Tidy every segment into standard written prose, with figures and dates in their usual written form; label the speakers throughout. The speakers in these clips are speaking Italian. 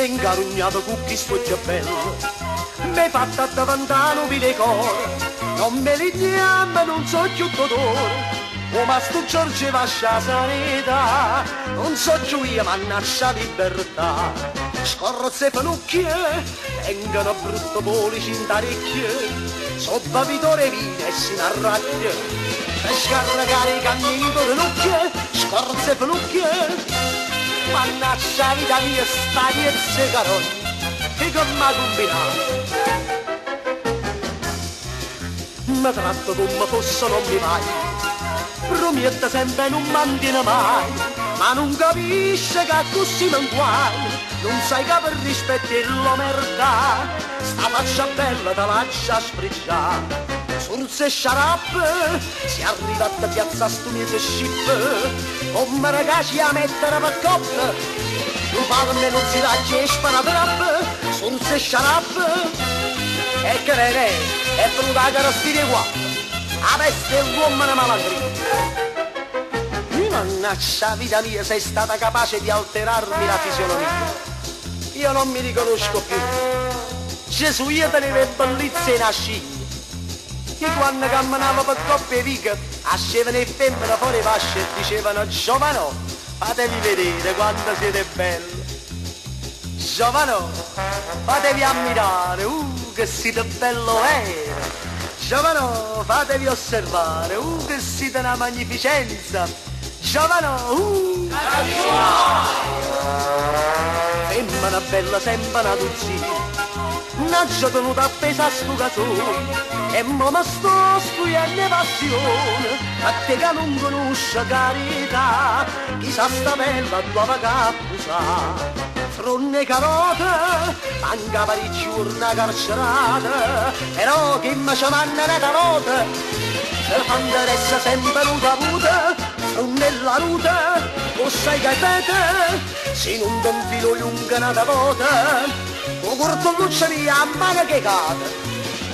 Speaker 1: ingarugnato con chi sto già bello, m'hai fatta davantare nobile cuore, non me li chiama, non so più dolore. Oh, ma sto Giorgio vascia sanità, non so più io, mannaggia libertà. Scorrozze e panucchie, vengono brutto polici in tarecchie, so bavitore vino e si narraglia, per scaricare i cammini con le nucchie, scorrozze e panucchie, mannaggia vita mia, stariezze carogna, che con m'ha combinato. Mi tratto come fosse non mi vai, promette sempre non mantiene mai, ma non capisce che così non guai, non sai che per rispetto e l'omertà, sta faccia bella te lascia sfriggiare. Surse sciarappe, si arriva a piazza sto mese scip, come ragazzi a mettere per coppe, non farne non si laggia e sparatrappe, surse sciarappe, e che è venuta a carrozzire qua, a veste l'uomo una malandrina. Mannaggia vita mia, sei stata capace di alterarmi la fisionomia. Io non mi riconosco più. Gesù, io tenevo le bellezze in asciglia. E quando camminavo per coppie vighe, ascevano le femmine fuori pasce e dicevano: giovano, fatevi vedere quando siete belli. Giovano, fatevi ammirare, che siete bello vero. Giovano, fatevi osservare, che siete una magnificenza. Giovano, femmina bella sempre una dozzina, n'aggia tenuta appesa a sto casone, e mo mi sto spuyendo passione, a te che non conosce carità, chissà sta bella tua cappusa. Fronne carote, manca vari giorni carcerata, però che mi ci vanno una carota, se fanderessa sempre nuda avuta, fronnella nuda, o sai che fete, se non ti infilo lunga una volta, o corto luccia via a mano che cade,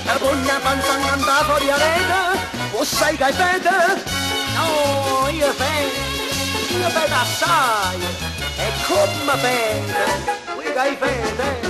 Speaker 1: e poi la panza andata fuori a rete, o sai che fete, no, io fete assai, e come fete, qui che fete,